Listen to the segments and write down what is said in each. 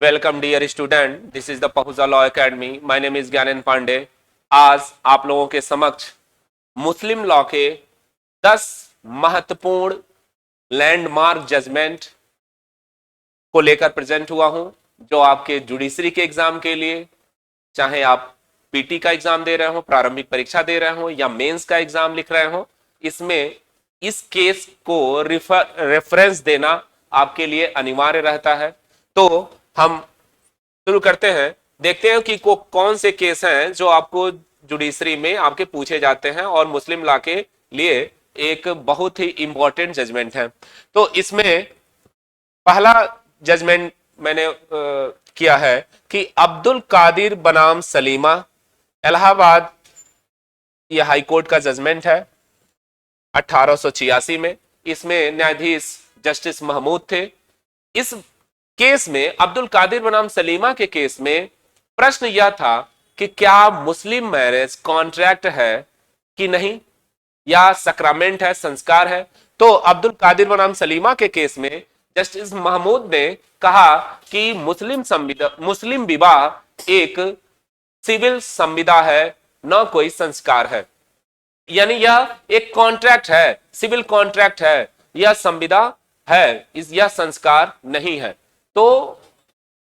Welcome dear student, this is the Pahuja law academy. My name is Gyanan Pandey. आज आप लोगों के समक्ष मुस्लिम लॉ के 10 महत्वपूर्ण लैंडमार्क जजमेंट को लेकर प्रेजेंट हुआ हूं, जो आपके जुडिशरी के एग्जाम के लिए, चाहे आप पीटी का एग्जाम दे रहे हो, प्रारंभिक परीक्षा दे रहे हो या मेंस का एग्जाम लिख रहे हो, इसमें इस केस को रेफरेंस देना आपके लिए अनिवार्य रहता है। तो हम शुरू करते हैं, देखते हैं कि कौन से केस हैं जो आपको जुडिशरी में आपके पूछे जाते हैं और मुस्लिम लॉ के लिए एक बहुत ही इंपॉर्टेंट जजमेंट है। तो इसमें पहला जजमेंट मैंने किया है कि अब्दुल कादिर बनाम सलीमा, इलाहाबाद, यह हाई कोर्ट का जजमेंट है 1886 में। इसमें न्यायाधीश जस्टिस महमूद थे। इस केस में अब्दुल कादिर बनाम सलीमा के केस में प्रश्न यह था कि क्या मुस्लिम मैरिज कॉन्ट्रैक्ट है कि नहीं, या सक्रमेंट है, संस्कार है। तो अब्दुल कादिर बनाम सलीमा के केस में जस्टिस महमूद ने कहा कि मुस्लिम विवाह एक सिविल संविदा है, न कोई संस्कार है। यानी यह एक कॉन्ट्रैक्ट है, सिविल कॉन्ट्रैक्ट है, यह संविदा है, यह संस्कार नहीं है। तो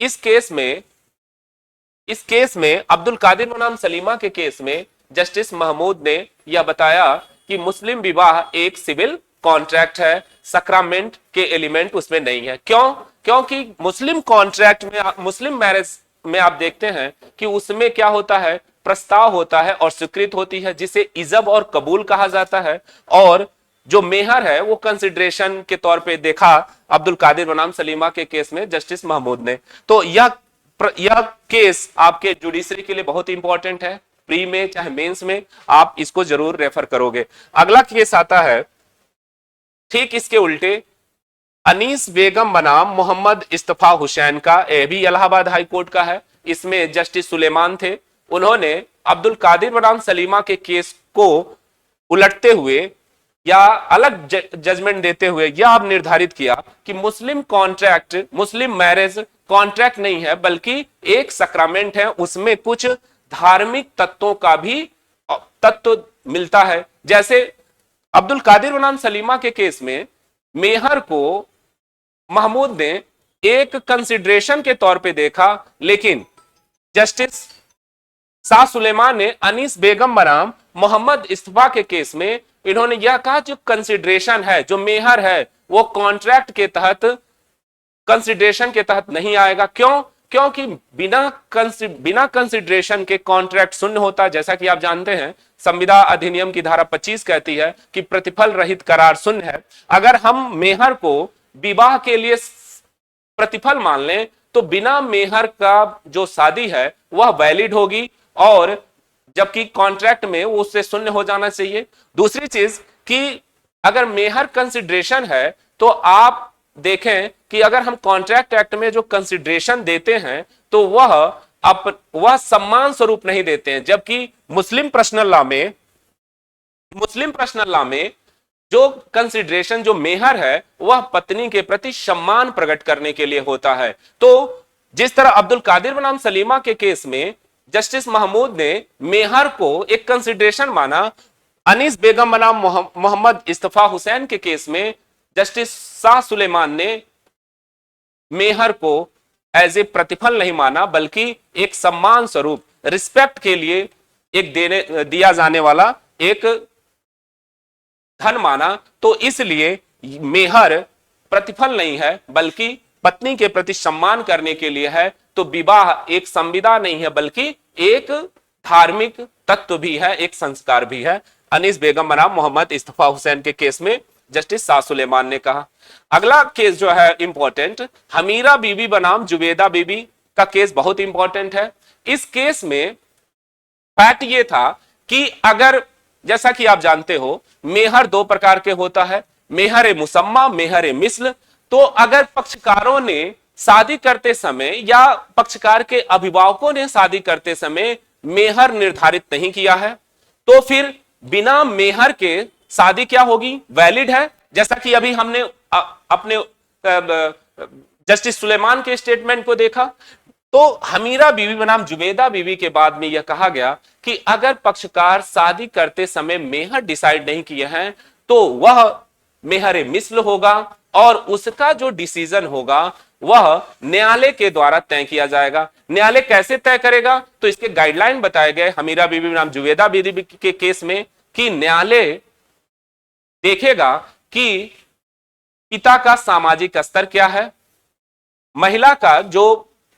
इस केस में अब्दुल कादिर बनाम सलीमा के केस में जस्टिस महमूद ने यह बताया कि मुस्लिम विवाह एक सिविल कॉन्ट्रैक्ट है, सक्रमेंट के एलिमेंट उसमें नहीं है। क्यों? क्योंकि मुस्लिम कॉन्ट्रैक्ट में, मुस्लिम मैरिज में आप देखते हैं कि उसमें क्या होता है, प्रस्ताव होता है और स्वीकृत होती है, जिसे इजब और कबूल कहा जाता है। और जो मेहर है वो कंसिडरेशन के तौर पे देखा अब्दुल कादिर बनाम सलीमा के केस में जस्टिस महमूद ने। तो यह केस आपके जुडिशरी के लिए बहुत इंपॉर्टेंट है। प्री में चाहे मेंस में आप इसको जरूर रेफर करोगे। अगला केस आता है ठीक इसके उल्टे, अनीस बेगम बनाम मोहम्मद इस्तफा हुसैन का। यह भी इलाहाबाद हाई कोर्ट का है। इसमें जस्टिस सुलेमान थे। उन्होंने अब्दुल कादिर बनाम सलीमा के केस को उलटते हुए या अलग जजमेंट देते हुए यह अब निर्धारित किया कि मुस्लिम मैरिज कॉन्ट्रैक्ट नहीं है, बल्कि एक सक्रमेंट है। उसमें कुछ धार्मिक तत्वों का भी तत्व मिलता है। जैसे अब्दुल कादिर बनाम सलीमा के केस में मेहर को महमूद ने एक कंसिडरेशन के तौर पे देखा, लेकिन जस्टिस शाह सुलेमान ने अनीस बेगम बनाम मोहम्मद इस्तफा के केस में इन्होंने यह कहा जो कंसिडरेशन है, जो मेहर है, वो कॉन्ट्रैक्ट के तहत, कंसिडरेशन के तहत नहीं आएगा। क्यों? क्योंकि बिना कंसिडरेशन के कॉन्ट्रैक्ट शून्य होता है। जैसा कि आप जानते हैं संविदा अधिनियम की धारा 25 कहती है कि प्रतिफल रहित करार शून्य है। अगर हम मेहर को विवाह के लिए प्रतिफल मान लें तो बिना मेहर का जो शादी है वह वैलिड होगी, और जबकि कॉन्ट्रैक्ट में उससे शून्य हो जाना चाहिए। दूसरी चीज कि अगर मेहर कंसिडरेशन है तो आप देखें कि अगर हम कॉन्ट्रैक्ट एक्ट में जो कंसिडरेशन देते हैं तो वह सम्मान स्वरूप नहीं देते हैं, जबकि मुस्लिम पर्सनल लॉ में जो कंसिडरेशन, जो मेहर है, वह पत्नी के प्रति सम्मान प्रकट करने के लिए होता है। तो जिस तरह अब्दुल कादिर बनाम सलीमा के केस में जस्टिस महमूद ने मेहर को एक कंसिडरेशन माना, अनीस बेगम बनाम मोहम्मद इस्तफा हुसैन के केस में जस्टिस शाह सुलेमान ने मेहर को एज ए प्रतिफल नहीं माना, बल्कि एक सम्मान स्वरूप, रिस्पेक्ट के लिए एक दिया जाने वाला एक धन माना। तो इसलिए मेहर प्रतिफल नहीं है, बल्कि पत्नी के प्रति सम्मान करने के लिए है। तो विवाह एक संविदा नहीं है, बल्कि एक धार्मिक तत्व भी है, एक संस्कार भी है। अनीस बेगम बनाम मोहम्मद इस्तफा हुसैन के केस में जस्टिस शाह सुलेमान ने कहा। अगला केस जो है इंपॉर्टेंट, हमीरा बीबी बनाम जुबेदा बीबी का केस बहुत इंपॉर्टेंट है। इस केस में फैक्ट ये था कि अगर, जैसा कि आप जानते हो, मेहर दो प्रकार के होता है, मेहर मुसम्मा, मेहर मिस्ल। तो अगर पक्षकारों ने शादी करते समय या पक्षकार के अभिभावकों ने शादी करते समय मेहर निर्धारित नहीं किया है, तो फिर बिना मेहर के शादी क्या होगी, वैलिड है। जैसा कि अभी हमने अपने जस्टिस सुलेमान के स्टेटमेंट को देखा तो हमीरा बीवी बनाम जुबैदा बीवी के बाद में यह कहा गया कि अगर पक्षकार शादी करते समय मेहर डिसाइड नहीं किए हैं तो वह मेहर मिस्ल होगा और उसका जो डिसीजन होगा वह न्यायालय के द्वारा तय किया जाएगा। न्यायालय कैसे तय करेगा तो इसके गाइडलाइन बताए गए हमीरा बीवी बनाम जुबैदा बीवी के केस में कि न्यायालय देखेगा कि पिता का सामाजिक स्तर क्या है, महिला का जो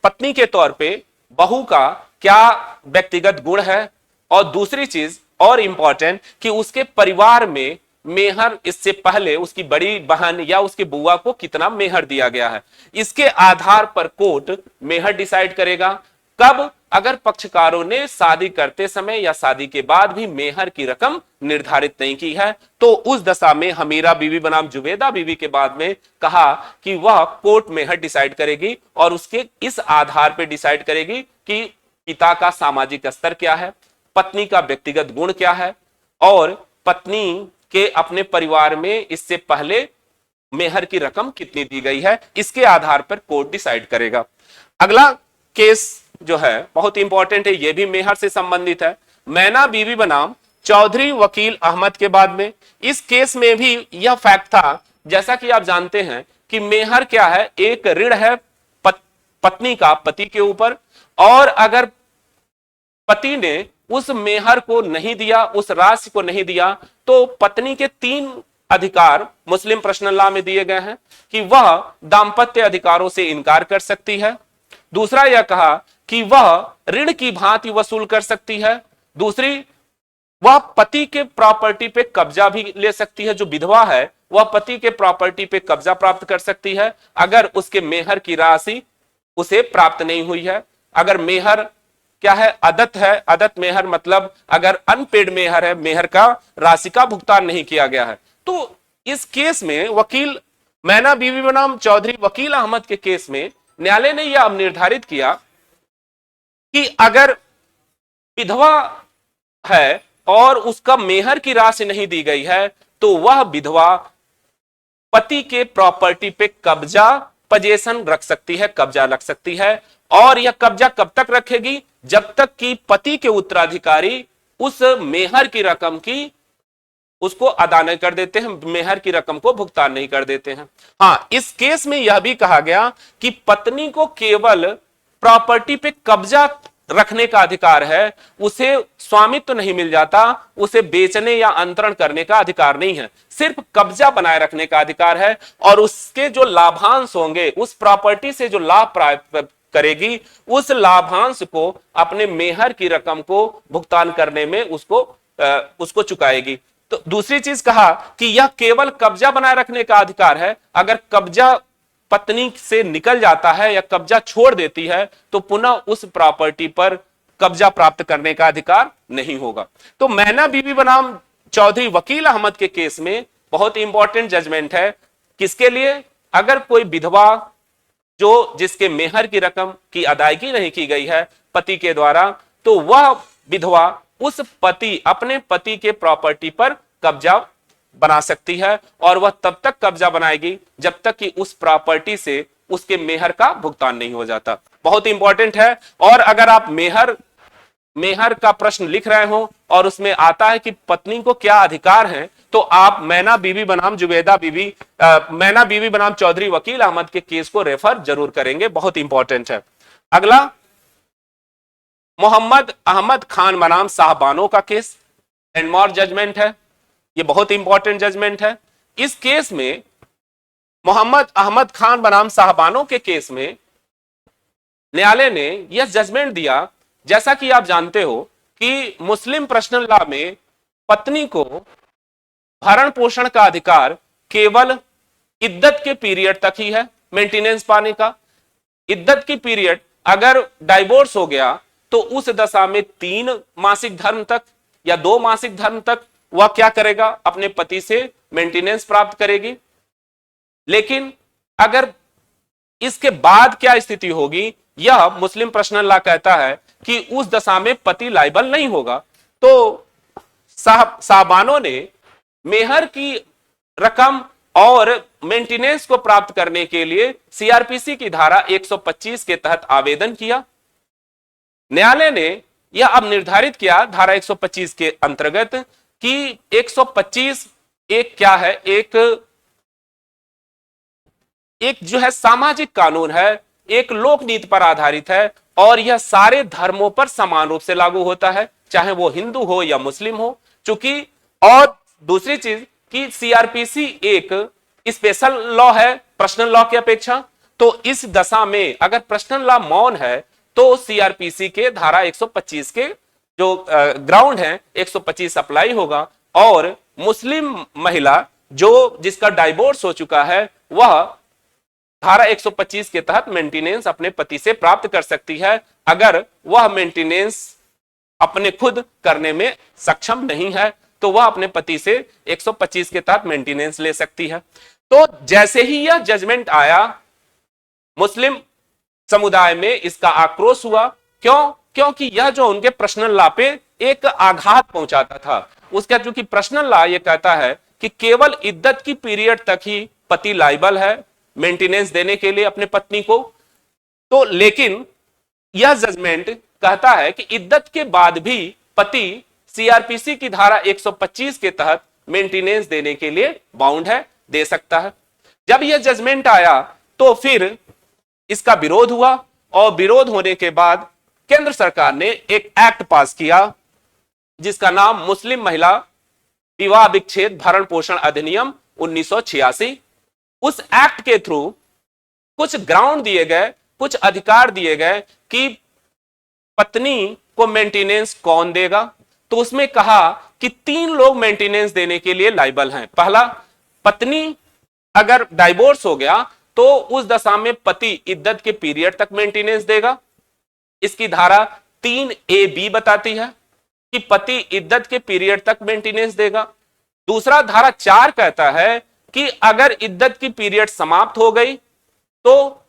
पत्नी के तौर पे बहू का क्या व्यक्तिगत गुण है, और दूसरी चीज और इंपॉर्टेंट कि उसके परिवार में मेहर इससे पहले उसकी बड़ी बहन या उसकी बुआ को कितना मेहर दिया गया है। इसके आधार पर कोर्ट मेहर डिसाइड करेगा। कब? अगर पक्षकारों ने शादी करते समय या शादी के बाद भी मेहर की रकम निर्धारित नहीं की है तो उस दशा में हमीरा बीवी बनाम जुबैदा बीवी के बाद में कहा कि वह कोर्ट मेहर डिसाइड करेगी और उसके इस आधार पर डिसाइड करेगी कि पिता का सामाजिक स्तर क्या है, पत्नी का व्यक्तिगत गुण क्या है और पत्नी के अपने परिवार में इससे पहले मेहर की रकम कितनी दी गई है, इसके आधार पर कोर्ट डिसाइड करेगा। अगला केस जो है बहुत इंपॉर्टेंट है, यह भी मेहर से संबंधित है। मैना बीवी बनाम चौधरी वकील अहमद के बाद में इस केस में भी यह फैक्ट था, जैसा कि आप जानते हैं कि मेहर क्या है, एक ऋण है पत्नी का पति के ऊपर, और अगर पति ने उस मेहर को नहीं दिया, उस राशि को नहीं दिया, तो पत्नी के 3 अधिकार मुस्लिम पर्सनल लॉ में दिए गए हैं कि वह दाम्पत्य अधिकारों से इनकार कर सकती है। दूसरा यह कहा कि वह ऋण की भांति वसूल कर सकती है। दूसरी, वह पति के प्रॉपर्टी पे कब्जा भी ले सकती है। जो विधवा है वह पति के प्रॉपर्टी पे कब्जा प्राप्त कर सकती है अगर उसके मेहर की राशि उसे प्राप्त नहीं हुई है। अगर मेहर क्या है, अदत है, अदत मेहर मतलब अगर अनपेड मेहर है, मेहर का राशि का भुगतान नहीं किया गया है। तो इस केस में वकील मैना बीवी बनाम चौधरी वकील अहमद के केस में न्यायालय ने यह निर्धारित किया कि अगर विधवा है और उसका मेहर की राशि नहीं दी गई है तो वह विधवा पति के प्रॉपर्टी पे कब्जा पजेशन रख सकती है, कब्जा रख सकती है। और यह कब्जा कब तक रखेगी? जब तक कि पति के उत्तराधिकारी उस मेहर की रकम की उसको अदा नहीं कर देते हैं, मेहर की रकम को भुगतान नहीं कर देते हैं। हाँ, इस केस में यह भी कहा गया कि पत्नी को केवल प्रॉपर्टी पे कब्जा रखने का अधिकार है, उसे स्वामित्व तो नहीं मिल जाता, उसे बेचने या अंतरण करने का अधिकार नहीं है, सिर्फ कब्जा बनाए रखने का अधिकार है। और उसके जो लाभांश होंगे, उस प्रॉपर्टी से जो लाभ प्राप्त करेगी, उस लाभांश को अपने मेहर की रकम को भुगतान करने में उसको चुकाएगी। तो दूसरी चीज कहा कि यह केवल कब्जा बनाए रखने का अधिकार है। अगर कब्जा पत्नी से निकल जाता है या कब्जा छोड़ देती है तो पुनः उस प्रॉपर्टी पर कब्जा प्राप्त करने का अधिकार नहीं होगा। तो मैना बीवी बनाम चौधरी वकील अहमद के केस में बहुत इंपॉर्टेंट जजमेंट है। किसके लिए? अगर कोई विधवा जिसके मेहर की रकम की अदायगी नहीं की गई है पति के द्वारा, तो वह विधवा उस अपने पति के प्रॉपर्टी पर कब्जा बना सकती है और वह तब तक कब्जा बनाएगी जब तक कि उस प्रॉपर्टी से उसके मेहर का भुगतान नहीं हो जाता। बहुत इंपॉर्टेंट है। और अगर आप मेहर का प्रश्न लिख रहे हो और उसमें आता है कि पत्नी को क्या अधिकार है, तो आप मैना बीवी बनाम मैना बीवी बनाम चौधरी वकील अहमद के केस को रेफर जरूर करेंगे, बहुत इंपॉर्टेंट है। अगला मोहम्मद अहमद खान बनाम साहबानो का केस, एंडमोर जजमेंट है, यह बहुत इंपॉर्टेंट जजमेंट है। इस केस में मोहम्मद अहमद खान बनाम साहबानो के केस में न्यायालय ने यह जजमेंट दिया, जैसा कि आप जानते हो कि मुस्लिम पर्सनल लॉ में पत्नी को भरण पोषण का अधिकार केवल इद्दत के पीरियड तक ही है, मेंटेनेंस पाने का। इद्दत की पीरियड अगर डाइवोर्स हो गया तो उस दशा में 3 मासिक धर्म तक या 2 मासिक धर्म तक वह क्या करेगा? अपने पति से मेंटेनेंस प्राप्त करेगी। लेकिन अगर इसके बाद क्या स्थिति होगी, यह मुस्लिम पर्सनल लॉ कहता है कि उस दशा में पति लायबल नहीं होगा। तो साहबानों ने मेहर की रकम और मेंटेनेंस को प्राप्त करने के लिए सीआरपीसी की धारा 125 के तहत आवेदन किया। न्यायालय ने यह अब निर्धारित किया धारा 125 के अंतर्गत कि 125 एक क्या है, एक जो है सामाजिक कानून है, एक लोक नीति पर आधारित है और यह सारे धर्मों पर समान रूप से लागू होता है, चाहे वो हिंदू हो या मुस्लिम हो। चूंकि और दूसरी चीज कि सीआरपीसी एक स्पेशल लॉ है पर्सनल लॉ की अपेक्षा, तो इस दशा में अगर पर्सनल लॉ मौन है तो सीआरपीसी के धारा 125 के जो ग्राउंड है 125 अप्लाई होगा और मुस्लिम महिला जो जिसका डाइवोर्स हो चुका है वह धारा 125 के तहत मेंटेनेंस अपने पति से प्राप्त कर सकती है अगर वह मेंटेनेंस अपने खुद करने में सक्षम नहीं है तो वह अपने पति से 125 के तहत मेंटेनेंस ले सकती है। तो जैसे ही यह जजमेंट आया मुस्लिम समुदाय में इसका आक्रोश हुआ। क्योंकि यह जो उनके पर्सनल लॉ पे एक आघात पहुंचाता था। उसका चूंकि पर्सनल लॉ यह कहता है कि केवल इद्दत की पीरियड तक ही पति लायबल है मेंटेनेंस देने के लिए अपने पत्नी को, तो लेकिन यह जजमेंट कहता है कि इद्दत के बाद भी पति सीआरपीसी की धारा 125 के तहत मेंटेनेंस देने के लिए बाउंड है, दे सकता है। जब यह जजमेंट आया तो फिर इसका विरोध हुआ और विरोध होने के बाद केंद्र सरकार ने एक एक्ट पास किया जिसका नाम मुस्लिम महिला विवाह विच्छेद भरण पोषण अधिनियम 1986। उस एक्ट के थ्रू कुछ ग्राउंड दिए गए, कुछ अधिकार दिए गए कि पत्नी को मेंटेनेंस कौन देगा। तो उसमें कहा कि 3 लोग मेंटेनेंस देने के लिए लायबल हैं। पहला, पत्नी अगर डाइवोर्स हो गया तो उस दशा में पति इद्दत के पीरियड तक मेंटेनेंस देगा। इसकी धारा 3A(b) बताती है कि पति इद्दत के पीरियड तक मेंटेनेंस देगा। दूसरा, धारा 4 कहता है कि अगर इद्दत की पीरियड समाप्त हो गई तो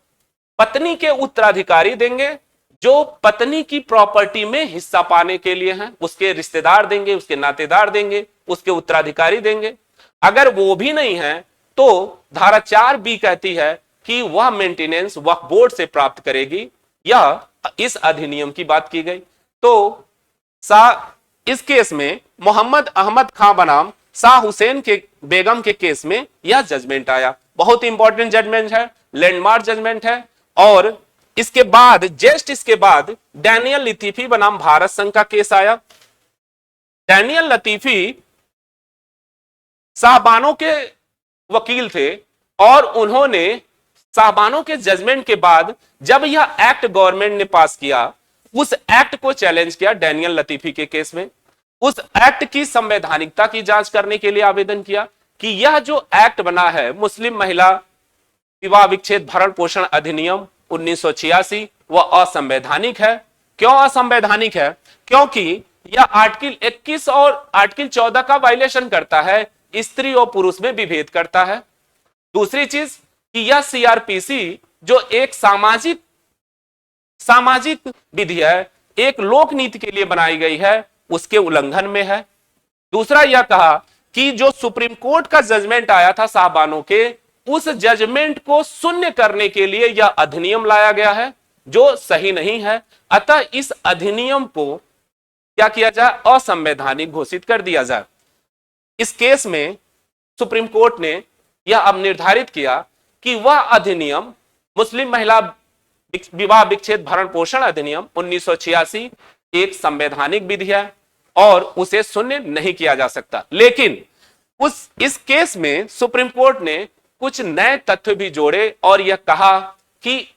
पत्नी के उत्तराधिकारी देंगे जो पत्नी की प्रॉपर्टी में हिस्सा पाने के लिए हैं। उसके रिश्तेदार देंगे, उसके नातेदार देंगे, उसके उत्तराधिकारी देंगे। अगर वो भी नहीं है तो धारा 4B कहती है कि वह मेंटेनेंस वक्फ बोर्ड से प्राप्त करेगी। यह इस अधिनियम की बात की गई। तो इस केस में मोहम्मद अहमद खां बनाम शाह हुसैन के बेगम के केस में यह जजमेंट आया। बहुत इंपॉर्टेंट जजमेंट है, लैंडमार्क जजमेंट है। और इसके बाद जस्ट इसके बाद डैनियल लतीफी बनाम भारत संघ का केस आया। डैनियल लतीफी साहबानों के वकील थे और उन्होंने साहबानों के जजमेंट के बाद जब यह एक्ट गवर्नमेंट ने पास किया उस एक्ट को चैलेंज किया डैनियल लतीफी के केस में। उस एक्ट की संवैधानिकता की जांच करने के लिए आवेदन किया कि यह जो एक्ट बना है मुस्लिम महिला विवाह विच्छेद भरण पोषण अधिनियम 1986 वह असंवैधानिक है। क्यों असंवैधानिक है? क्योंकि यह आर्टिकल 21 और आर्टिकल 14 का वायलेशन करता है, स्त्री और पुरुष में विभेद करता है। दूसरी चीज कि यह सीआरपीसी जो एक सामाजिक विधि है, एक लोक नीति के लिए बनाई गई है, उसके उल्लंघन में है। दूसरा यह कहा कि जो सुप्रीम कोर्ट का जजमेंट आया था साहबानों के, उस जजमेंट को शून्य करने के लिए यह अधिनियम लाया गया है जो सही नहीं है। अतः इस अधिनियम को क्या किया जाए? असंवैधानिक घोषित कर दिया जाए। इस केस में सुप्रीम कोर्ट ने यह अब निर्धारित किया कि वह अधिनियम मुस्लिम महिला विवाह विच्छेद भरण पोषण अधिनियम 1986 एक संवैधानिक विधि है और उसे शून्य नहीं किया जा सकता। लेकिन इस केस में सुप्रीम कोर्ट ने कुछ नए तथ्य भी जोड़े और यह कहा कि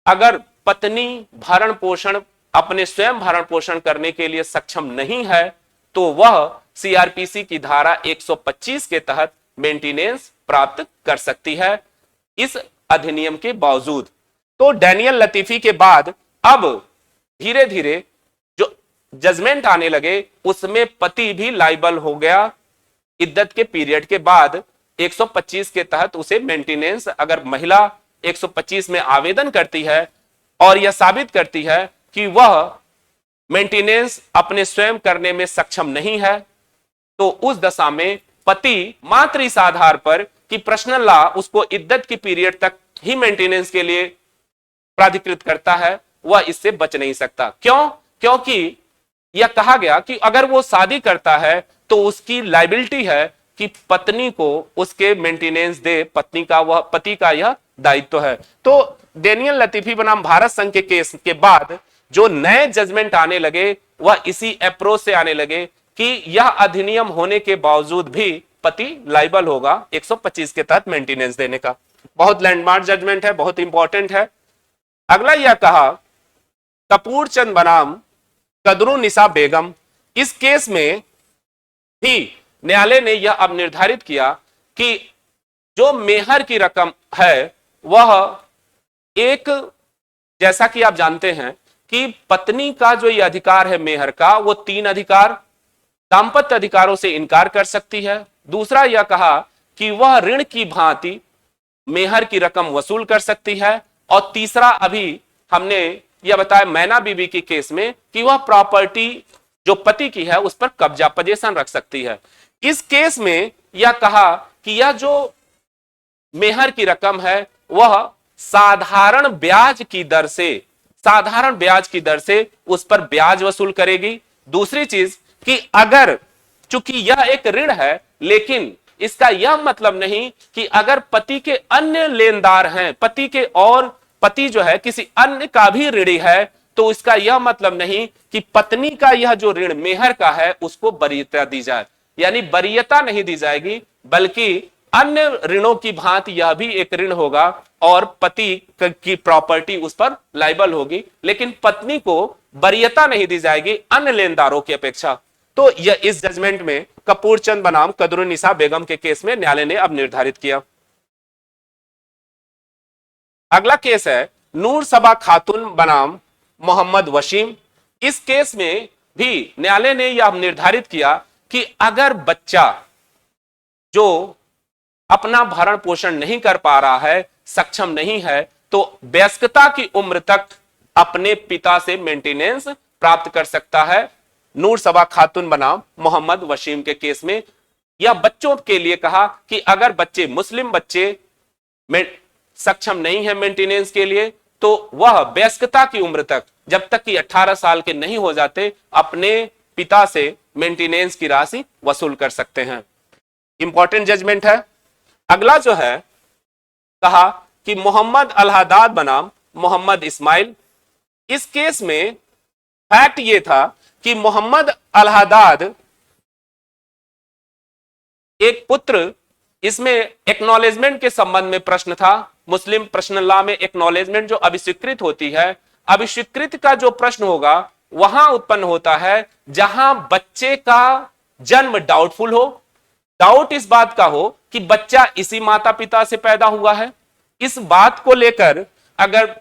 अगर पत्नी भरण पोषण अपने स्वयं भरण पोषण करने के लिए सक्षम नहीं है तो वह सीआरपीसी की धारा 125 के तहत मेंटेनेंस प्राप्त कर सकती है इस अधिनियम के बावजूद। तो डैनियल लतीफी के बाद अब धीरे धीरे जो जजमेंट आने लगे उसमें पति भी लायबल हो गया। इद्दत के पीरियड के बाद 125 के तहत उसे मेंटेनेंस, अगर महिला 125 में आवेदन करती है और यह साबित करती है कि वह मेंटेनेंस अपने स्वयं करने में सक्षम नहीं है, तो उस दशा में पति मात्र इस आधार पर कि पर्सनल लॉ उसको इद्दत की पीरियड तक ही मेंटेनेंस के लिए प्राधिकृत करता है, वह इससे बच नहीं सकता। क्यों? क्योंकि यह कहा गया कि अगर वो शादी करता है तो उसकी लाइबिलिटी है कि पत्नी को उसके मेंटेनेंस दे, पति का यह दायित्व है। तो डेनियल लतीफी बनाम भारत संघ के केस के बाद जो नए जजमेंट आने लगे वह इसी अप्रोच से आने लगे कि यह अधिनियम होने के बावजूद भी पति लाइबल होगा 125 के तहत मेंटेनेंस देने का। बहुत लैंडमार्क जजमेंट है, बहुत इंपॉर्टेंट है। अगला यह कहा कपूर चंद बनाम कदरुन्निसा बेगम, इस केस में भी न्यायालय ने यह अब निर्धारित किया कि जो मेहर की रकम है वह एक, जैसा कि आप जानते हैं कि पत्नी का जो यह अधिकार है मेहर का, वो 3 अधिकार दाम्पत्य अधिकारों से इनकार कर सकती है। दूसरा यह कहा कि वह ऋण की भांति मेहर की रकम वसूल कर सकती है। और तीसरा अभी हमने यह बताया मैना बीबी के केस में कि वह प्रॉपर्टी जो पति की है उस पर कब्जा पोजीशन रख सकती है। इस केस में यह कहा कि यह जो मेहर की रकम है वह साधारण ब्याज की दर से उस पर ब्याज वसूल करेगी। दूसरी चीज कि अगर चूंकि यह एक ऋण है, लेकिन इसका यह मतलब नहीं कि अगर पति के अन्य लेनदार हैं, पति जो है किसी अन्य का भी ऋणी है, तो इसका यह मतलब नहीं कि पत्नी का यह जो ऋण मेहर का है उसको वरीयता दी जाए, यानी वरीयता नहीं दी जाएगी, बल्कि अन्य ऋणों की भांति यह भी एक ऋण होगा और पति की प्रॉपर्टी उस पर लाइबल होगी, लेकिन पत्नी को वरीयता नहीं दी जाएगी अन्य लेनदारों की अपेक्षा। तो यह इस जजमेंट में कपूर चंद बनाम कदरुन्निसा बेगम के केस में न्यायालय ने अब निर्धारित किया। अगला केस है नूर सबा खातून बनाम मोहम्मद वसीम। इस केस में भी न्यायालय ने यह निर्धारित किया कि अगर बच्चा जो अपना भरण पोषण नहीं कर पा रहा है, सक्षम नहीं है, तो वयस्कता की उम्र तक अपने पिता से मेंटेनेंस प्राप्त कर सकता है। नूर सबा खातून बनाम मोहम्मद वसीम के केस में यह बच्चों के लिए कहा कि अगर मुस्लिम बच्चे में सक्षम नहीं है मेंटेनेंस के लिए, तो वह वयस्कता की उम्र तक, जब तक कि 18 साल के नहीं हो जाते, अपने पिता से मेंटेनेंस की राशि वसूल कर सकते हैं। इंपॉर्टेंट जजमेंट है। अगला जो है कहा कि मोहम्मद अलहदाद बनाम मोहम्मद इस्माइल। इस केस में फैक्ट यह था कि मोहम्मद अलहदाद एक पुत्र, इसमें एक्नॉलेजमेंट के संबंध में प्रश्न था। मुस्लिम पर्सनल लॉ में एक्नॉलेजमेंट जो अभिस्वीकृत होती है, अभिस्वीकृत का जो प्रश्न होगा वहां उत्पन्न होता है जहां बच्चे का जन्म डाउटफुल हो, डाउट इस बात का हो कि बच्चा इसी माता पिता से पैदा हुआ है। इस बात को लेकर अगर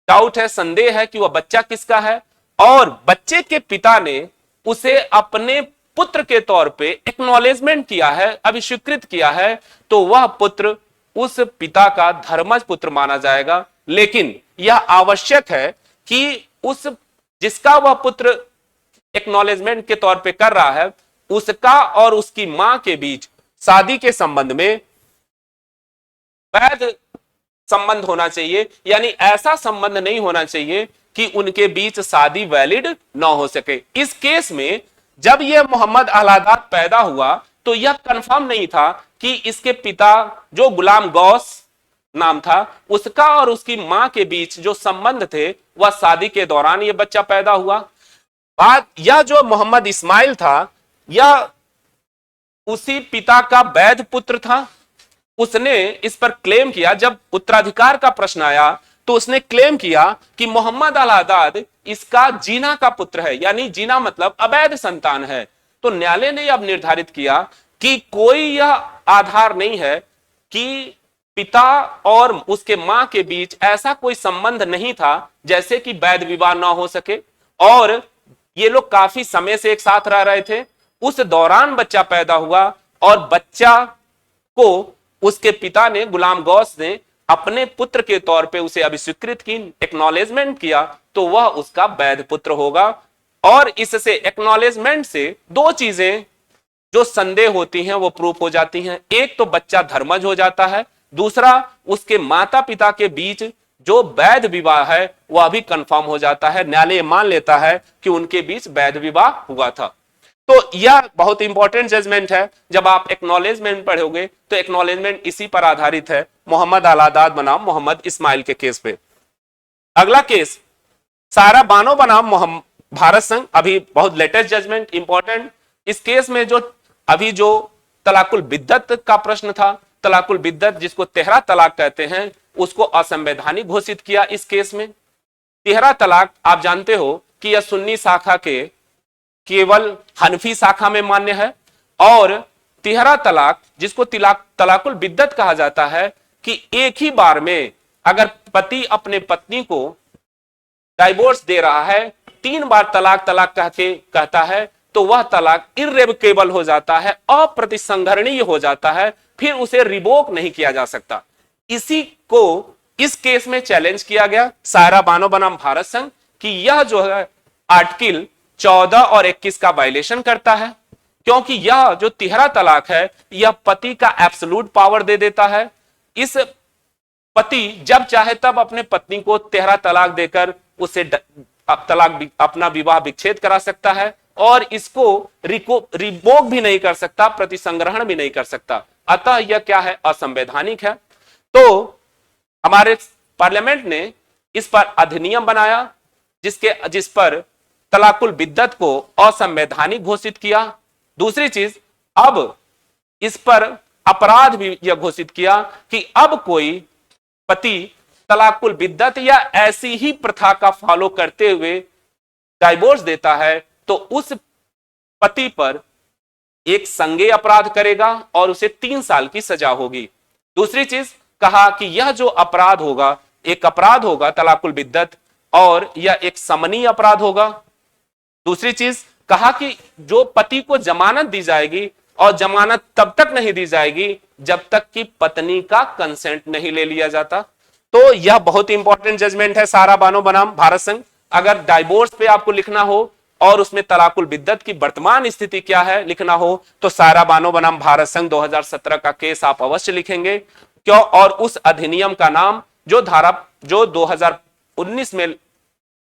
डाउट है, संदेह है कि वह बच्चा किसका है, और बच्चे के पिता ने उसे अपने पुत्र के तौर पे एक्नॉलेजमेंट किया है, अभिस्वीकृत किया है, तो वह पुत्र उस पिता का धर्मज पुत्र माना जाएगा। लेकिन यह आवश्यक है कि उस जिसका वह पुत्र एक्नॉलेजमेंट के तौर पे कर रहा है, उसका और उसकी मां के बीच शादी के संबंध में वैध संबंध होना चाहिए, यानी ऐसा संबंध नहीं होना चाहिए कि उनके बीच शादी वैलिड ना हो सके। इस केस में जब यह मोहम्मद अलहदाद पैदा हुआ तो यह कंफर्म नहीं था कि इसके पिता जो गुलाम गौस नाम था, उसका और उसकी मां के बीच जो संबंध थे वह शादी के दौरान यह बच्चा पैदा हुआ। बाद यह जो मोहम्मद इस्माइल था, यह उसी पिता का वैध पुत्र था। उसने इस पर क्लेम किया, जब उत्तराधिकार का प्रश्न आया तो उसने क्लेम किया कि मोहम्मद अलहदाद इसका जीना का पुत्र है, यानी जीना मतलब अवैध संतान है। तो न्यायालय ने अब निर्धारित किया कि कोई यह आधार नहीं है कि पिता और उसके मां के बीच ऐसा कोई संबंध नहीं था जैसे कि वैध विवाह ना हो सके, और ये लोग काफी समय से एक साथ रह रहे थे। उस दौरान बच्चा पैदा हुआ और बच्चा को उसके पिता ने, गुलाम गौस ने, अपने पुत्र के तौर पे उसे अभिस्वीकृत की, एक्नॉलेजमेंट किया, तो वह उसका वैध पुत्र होगा। और इससे एक्नॉलेजमेंट से दो चीजें जो संदेह होती हैं वो प्रूफ हो जाती हैं। एक तो बच्चा धर्मज हो जाता है, दूसरा उसके माता पिता के बीच जो वैध विवाह है वह भी कंफर्म हो जाता है, न्यायालय मान लेता है कि उनके बीच वैध विवाह हुआ था। तो यह बहुत इंपॉर्टेंट जजमेंट है। जब आप एक्नॉलेजमेंट पढ़ोगे तो एक्नॉलेजमेंट इसी पर आधारित है, मोहम्मद अलादाद बनाम मोहम्मद इस्माइल के केस पे। अगला केस सारा बानो बनाम मोहम्मद भारत संघ, अभी बहुत लेटेस्ट जजमेंट, इंपॉर्टेंट। इस केस में जो अभी जो तलाकुल बिद्दत का प्रश्न था, तलाकुल बिद्दत जिसको तिहरा तलाक कहते हैं, उसको असंवैधानिक घोषित किया इस केस में। तिहरा तलाक आप जानते हो कि यह सुन्नी शाखा के केवल हनफी शाखा में मान्य है, और तिहरा तलाक जिसको तलाकुल बिद्दत कहा जाता है कि एक ही बार में अगर पति अपने पत्नी को डाइवोर्स दे रहा है, 3 बार तलाक तलाक कहता है, तो वह तलाक इर्रेवोकेबल हो जाता है, अप्रतिसंहरणीय हो जाता है, फिर उसे रिवोक नहीं किया जा सकता। इसी को इस केस में चैलेंज किया गया सारा बानो बनाम भारत संघ कि यह जो है आर्टिकल 14 और 21 का वायलेशन करता है, क्योंकि यह जो तिहरा तलाक है यह पति का एब्सोल्यूट पावर दे देता है। इस पति जब चाहे तब अपने पत्नी को तिहरा तलाक देकर उसे अपना विवाह विच्छेद करा सकता है, और इसको रिवोक भी नहीं कर सकता, प्रतिसंग्रहण भी नहीं कर सकता। अतः यह क्या है, असंवैधानिक है। तो हमारे पार्लियामेंट ने इस पर अधिनियम बनाया जिस पर तलाकुल बिद्दत को असंवैधानिक घोषित किया। दूसरी चीज, अब इस पर अपराध भी यह घोषित किया कि अब कोई पति तलाकुल बिद्दत या ऐसी ही प्रथा का फॉलो करते हुए डाइवोर्स देता है तो उस पति पर एक संज्ञेय अपराध करेगा और उसे 3 साल की सजा होगी। दूसरी चीज कहा कि यह जो अपराध होगा, एक अपराध होगा तलाकुल बिद्दत, और यह एक समनीय अपराध होगा। दूसरी चीज कहा कि जो पति को जमानत दी जाएगी, और जमानत तब तक नहीं दी जाएगी जब तक कि पत्नी का कंसेंट नहीं ले लिया जाता। तो यह बहुत इंपॉर्टेंट जजमेंट है सारा बानो बनाम भारत संघ। अगर डाइवोर्स पे आपको लिखना हो और उसमें तलाकुल बिद्दत की वर्तमान स्थिति क्या है लिखना हो, तो सारा बानो बनाम भारत संघ 2017 का केस आप अवश्य लिखेंगे। क्यों? और उस अधिनियम का नाम जो धारा जो 2019 में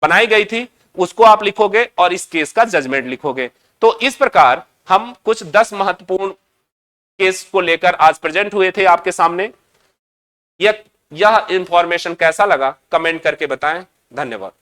बनाई गई थी उसको आप लिखोगे और इस केस का जजमेंट लिखोगे। तो इस प्रकार हम कुछ 10 महत्वपूर्ण केस को लेकर आज प्रेजेंट हुए थे आपके सामने। यह इंफॉर्मेशन कैसा लगा कमेंट करके बताएं। धन्यवाद।